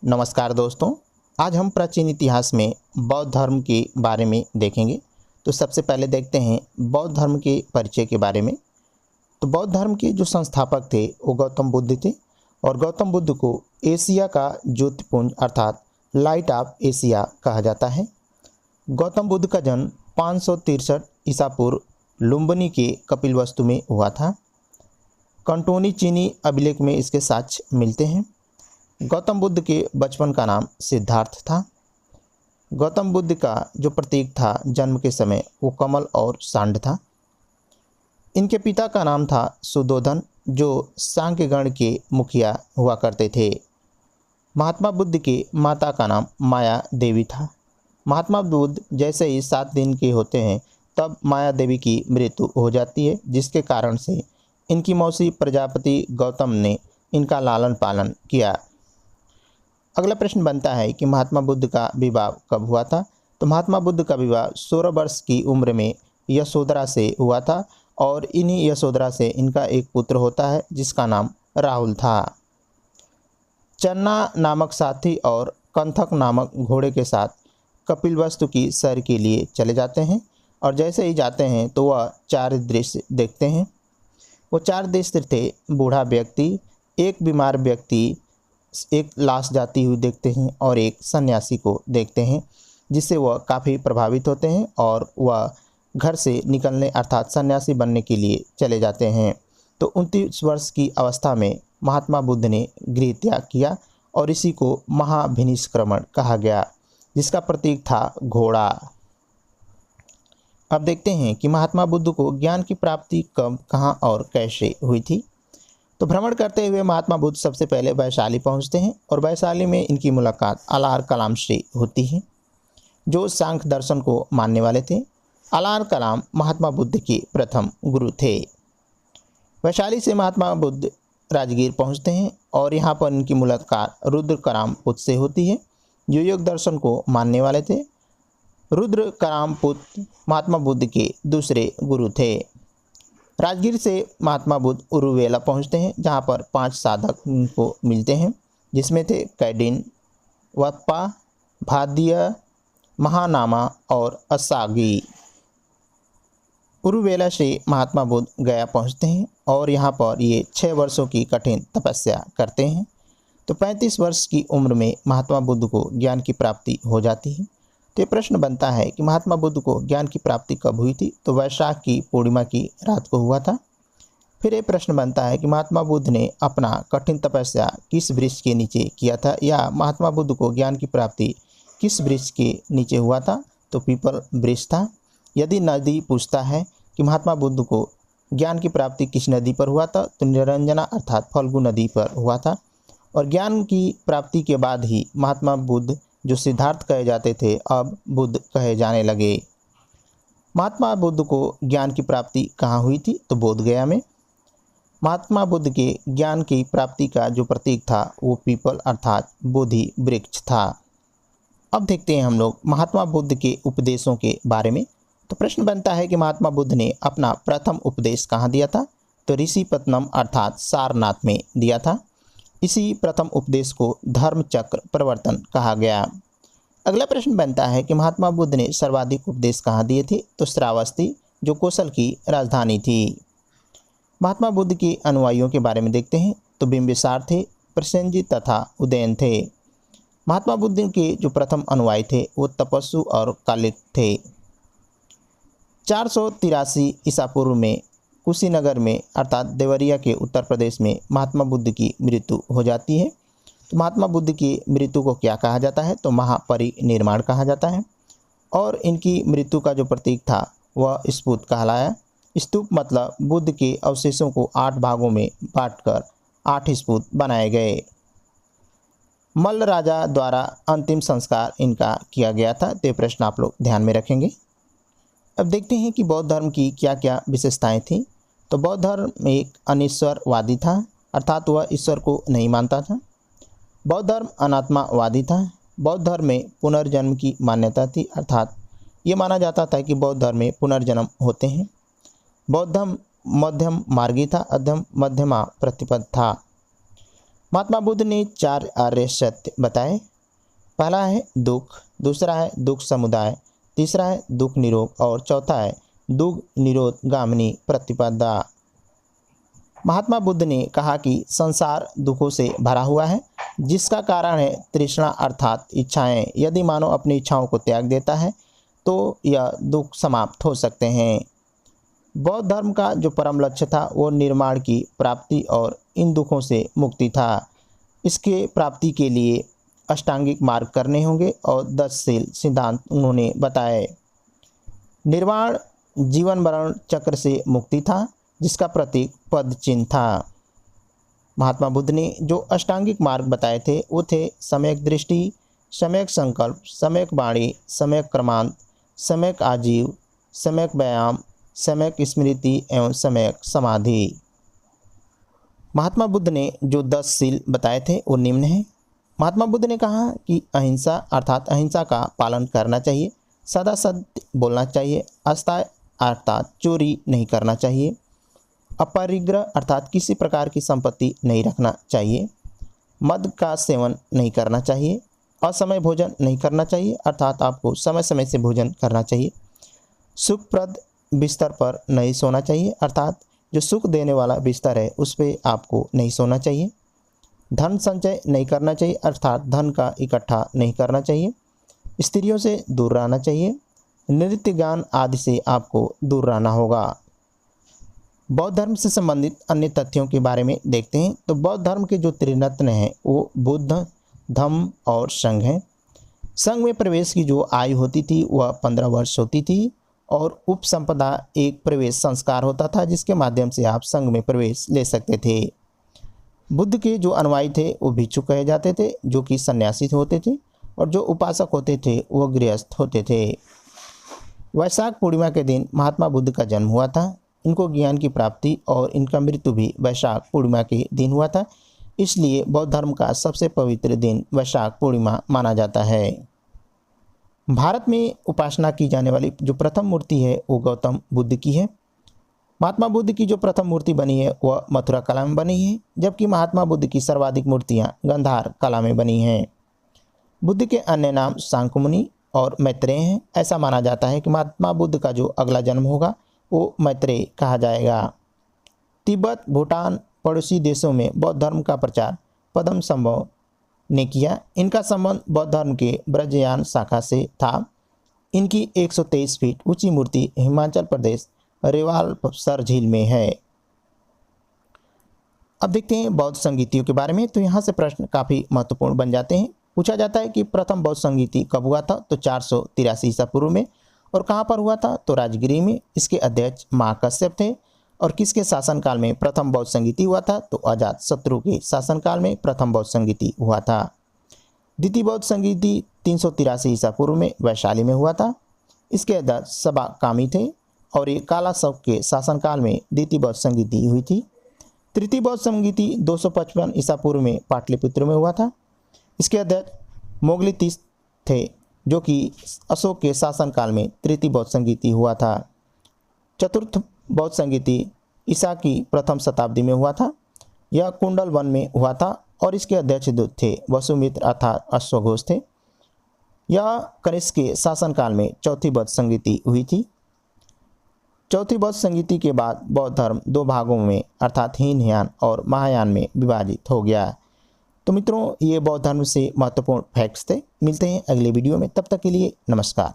नमस्कार दोस्तों। आज हम प्राचीन इतिहास में बौद्ध धर्म के बारे में देखेंगे। तो सबसे पहले देखते हैं बौद्ध धर्म के परिचय के बारे में। तो बौद्ध धर्म के जो संस्थापक थे वो गौतम बुद्ध थे और गौतम बुद्ध को एशिया का ज्योतिपुंज अर्थात लाइट ऑफ एशिया कहा जाता है। गौतम बुद्ध का जन्म 563 ईसा पूर्व लुम्बिनी के कपिलवस्तु में हुआ था। कंटोनी चीनी अभिलेख में इसके साक्ष्य मिलते हैं। गौतम बुद्ध के बचपन का नाम सिद्धार्थ था। गौतम बुद्ध का जो प्रतीक था जन्म के समय वो कमल और सांड था। इनके पिता का नाम था सुद्धोधन जो सांख्य गण के मुखिया हुआ करते थे। महात्मा बुद्ध के माता का नाम माया देवी था। महात्मा बुद्ध जैसे ही 7 दिन के होते हैं तब माया देवी की मृत्यु हो जाती है, जिसके कारण से इनकी मौसी प्रजापति गौतम ने इनका लालन पालन किया। अगला प्रश्न बनता है कि महात्मा बुद्ध का विवाह कब हुआ था। तो महात्मा बुद्ध का विवाह 16 वर्ष की उम्र में यशोधरा से हुआ था और इन्हीं यशोधरा से इनका एक पुत्र होता है जिसका नाम राहुल था। चन्ना नामक साथी और कंथक नामक घोड़े के साथ कपिलवस्तु की सैर के लिए चले जाते हैं और जैसे ही जाते हैं तो वह 4 दृश्य देखते हैं। वो 4 दृश्य थे बूढ़ा व्यक्ति, एक बीमार व्यक्ति, एक लाश जाती हुई देखते हैं और एक सन्यासी को देखते हैं, जिससे वह काफ़ी प्रभावित होते हैं और वह घर से निकलने अर्थात सन्यासी बनने के लिए चले जाते हैं। तो 29 वर्ष की अवस्था में महात्मा बुद्ध ने गृह त्याग किया और इसी को महाभिनिष्क्रमण कहा गया, जिसका प्रतीक था घोड़ा। अब देखते हैं कि महात्मा बुद्ध को ज्ञान की प्राप्ति कब, कहाँ और कैसे हुई थी। तो भ्रमण करते हुए महात्मा बुद्ध सबसे पहले वैशाली पहुंचते हैं और वैशाली में इनकी मुलाकात अलार कलाम से होती है जो सांख्य दर्शन को मानने वाले थे। अलार कलाम महात्मा बुद्ध के प्रथम गुरु थे। वैशाली से महात्मा बुद्ध राजगीर पहुंचते हैं और यहाँ पर इनकी मुलाकात रुद्र कराम पुत्र से होती है जो योग दर्शन को मानने वाले थे। रुद्र कराम पुत्र महात्मा बुद्ध के दूसरे गुरु थे। राजगीर से महात्मा बुद्ध उरुवेला पहुंचते हैं जहां पर 5 साधक को मिलते हैं, जिसमें थे कैडिन, वप्पा, भादिया, महानामा और असागी। उरुवेला से महात्मा बुद्ध गया पहुंचते हैं और यहां पर ये 6 वर्षों की कठिन तपस्या करते हैं। तो 35 वर्ष की उम्र में महात्मा बुद्ध को ज्ञान की प्राप्ति हो जाती है। तो ये प्रश्न बनता है कि महात्मा बुद्ध को ज्ञान की प्राप्ति कब हुई थी। तो वैशाख की पूर्णिमा की रात को हुआ था। फिर ये प्रश्न बनता है कि महात्मा बुद्ध ने अपना कठिन तपस्या किस वृक्ष के नीचे किया था, या महात्मा बुद्ध को ज्ञान की प्राप्ति किस वृक्ष के नीचे हुआ था। तो पीपल वृक्ष था। यदि नदी पूछता है कि महात्मा बुद्ध को ज्ञान की प्राप्ति किस नदी पर हुआ था, तो निरंजना अर्थात फल्गु नदी पर हुआ था। और ज्ञान की प्राप्ति के बाद ही महात्मा बुद्ध जो सिद्धार्थ कहे जाते थे अब बुद्ध कहे जाने लगे। महात्मा बुद्ध को ज्ञान की प्राप्ति कहाँ हुई थी। तो बोध गया में। महात्मा बुद्ध के ज्ञान की प्राप्ति का जो प्रतीक था वो पीपल अर्थात बोधि वृक्ष था। अब देखते हैं हम लोग महात्मा बुद्ध के उपदेशों के बारे में। तो प्रश्न बनता है कि महात्मा बुद्ध ने अपना प्रथम उपदेश कहाँ दिया था। तो ऋषिपत्नम अर्थात सारनाथ में दिया था। इसी प्रथम उपदेश को धर्म चक्र प्रवर्तन कहा गया। अगला प्रश्न बनता है कि महात्मा बुद्ध ने सर्वाधिक उपदेश कहाँ दिए थे। तो श्रावस्ती जो कौशल की राजधानी थी। महात्मा बुद्ध के अनुयायियों के बारे में देखते हैं। तो बिंबिसार थे, प्रसेनजित तथा उदयन थे। महात्मा बुद्ध के जो प्रथम अनुयायी थे वो तपस्सु और कालिक थे। 483 ईसा पूर्व में कुशीनगर में अर्थात देवरिया के उत्तर प्रदेश में महात्मा बुद्ध की मृत्यु हो जाती है। तो महात्मा बुद्ध की मृत्यु को क्या कहा जाता है। तो महापरिनिर्वाण कहा जाता है। और इनकी मृत्यु का जो प्रतीक था वह स्तूप कहलाया। स्तूप मतलब बुद्ध के अवशेषों को 8 भागों में बांटकर 8 स्तूप बनाए गए। मल्ल राजा द्वारा अंतिम संस्कार इनका किया गया था। तो ये प्रश्न आप लोग ध्यान में रखेंगे। अब देखते हैं कि बौद्ध धर्म की क्या क्या विशेषताएं थीं। तो बौद्ध धर्म एक अनिश्वरवादी था अर्थात वह ईश्वर को नहीं मानता था। बौद्ध धर्म अनात्मावादी था। बौद्ध धर्म में पुनर्जन्म की मान्यता थी अर्थात ये माना जाता था कि बौद्ध धर्म में पुनर्जन्म होते हैं। बौद्ध धर्म मध्यम मार्गी था, अध्यम मध्यमा प्रतिपद था। महात्मा बुद्ध ने 4 आर्य सत्य बताए। पहला है दुख, दूसरा है दुख समुदाय, तीसरा है दुख निरोध और चौथा है दुख निरोध गामिनी प्रतिपदा। महात्मा बुद्ध ने कहा कि संसार दुखों से भरा हुआ है, जिसका कारण है तृष्णा अर्थात इच्छाएं। यदि मानव अपनी इच्छाओं को त्याग देता है तो यह दुख समाप्त हो सकते हैं। बौद्ध धर्म का जो परम लक्ष्य था वो निर्माण की प्राप्ति और इन दुखों से मुक्ति था। इसके प्राप्ति के लिए अष्टांगिक मार्ग करने होंगे और 10 शील सिद्धांत उन्होंने बताए। निर्वाण जीवन मरण चक्र से मुक्ति था, जिसका प्रतीक पद चिन्ह था। महात्मा बुद्ध ने जो अष्टांगिक मार्ग बताए थे वो थे सम्यक दृष्टि, सम्यक संकल्प, सम्यक वाणी, सम्यक क्रमांत, सम्यक आजीव, सम्यक व्यायाम, सम्यक स्मृति एवं सम्यक समाधि। महात्मा बुद्ध ने जो 10 शील बताए थे वो निम्न हैं। महात्मा बुद्ध ने कहा कि अहिंसा अर्थात अहिंसा का पालन करना चाहिए, सदा सत्य बोलना चाहिए, अस्ताय अर्थात चोरी नहीं करना चाहिए, अपरिग्रह अर्थात किसी प्रकार की संपत्ति नहीं रखना चाहिए, मद का सेवन नहीं करना चाहिए, असमय भोजन नहीं करना चाहिए अर्थात आपको समय समय से भोजन करना चाहिए, सुखप्रद बिस्तर पर नहीं सोना चाहिए अर्थात जो सुख देने वाला बिस्तर है उस पर आपको नहीं सोना चाहिए, धन संचय नहीं करना चाहिए अर्थात धन का इकट्ठा नहीं करना चाहिए, स्त्रियों से दूर रहना चाहिए, नृत्य गान आदि से आपको दूर रहना होगा। बौद्ध धर्म से संबंधित अन्य तथ्यों के बारे में देखते हैं। तो बौद्ध धर्म के जो त्रिरत्न हैं वो बुद्ध, धम्म और संघ हैं। संघ में प्रवेश की जो आयु होती थी वह 15 वर्ष होती थी और उपसंपदा एक प्रवेश संस्कार होता था जिसके माध्यम से आप संघ में प्रवेश ले सकते थे। बुद्ध के जो अनुयायी थे वो भिक्षु कहे जाते थे, जो कि सन्यासी होते थे, और जो उपासक होते थे वो गृहस्थ होते थे। वैशाख पूर्णिमा के दिन महात्मा बुद्ध का जन्म हुआ था। इनको ज्ञान की प्राप्ति और इनका मृत्यु भी वैशाख पूर्णिमा के दिन हुआ था, इसलिए बौद्ध धर्म का सबसे पवित्र दिन वैशाख पूर्णिमा माना जाता है। भारत में उपासना की जाने वाली जो प्रथम मूर्ति है वो गौतम बुद्ध की है। महात्मा बुद्ध की जो प्रथम मूर्ति बनी है वह मथुरा कला में बनी है, जबकि महात्मा बुद्ध की सर्वाधिक मूर्तियां गांधार कला में बनी हैं। बुद्ध के अन्य नाम सांख्यमुनि और मैत्रेय हैं। ऐसा माना जाता है कि महात्मा बुद्ध का जो अगला जन्म होगा वो मैत्रेय कहा जाएगा। तिब्बत, भूटान पड़ोसी देशों में बौद्ध धर्म का प्रचार पद्म संभव ने किया। इनका संबंध बौद्ध धर्म के ब्रजयान शाखा से था। इनकी 123 फीट ऊंची मूर्ति हिमाचल प्रदेश रेवालसर झील में है। अब देखते हैं बौद्ध संगीतियों के बारे में। तो यहाँ से प्रश्न काफ़ी महत्वपूर्ण बन जाते हैं। पूछा जाता है कि प्रथम बौद्ध संगीति कब हुआ था, तो 483 ईसा पूर्व में। और कहाँ पर हुआ था, तो राजगिरी में। इसके अध्यक्ष महाकश्यप थे। और किसके शासनकाल में प्रथम बौद्ध संगीति हुआ था, तो अजातशत्रु के शासनकाल में प्रथम बौद्ध संगीति हुआ था। द्वितीय बौद्ध संगीति 383 ईसा पूर्व में वैशाली में हुआ था। इसके अध्यक्ष सबा कामी थे और ये काला शक के शासनकाल में द्वितीय बौद्ध संगीति हुई थी। तृतीय बौद्ध संगीति 255 ईसा पूर्व में पाटलिपुत्र में हुआ था। इसके अध्यक्ष मोगलितीस थे, जो कि अशोक के शासनकाल में तृतीय बौद्ध संगीति हुआ था। चतुर्थ बौद्ध संगीति ईसा की प्रथम शताब्दी में हुआ था। यह कुंडल वन में हुआ था और इसके अध्यक्ष थे वसुमित्र अर्थात अश्वघोष थे। यह कनिष्क के शासनकाल में चौथी बौद्ध संगीति हुई थी। चौथी बौद्ध संगीति के बाद बौद्ध धर्म 2 भागों में अर्थात हीनयान और महायान में विभाजित हो गया। तो मित्रों, ये बौद्ध धर्म से महत्वपूर्ण फैक्ट्स थे। मिलते हैं अगले वीडियो में, तब तक के लिए नमस्कार।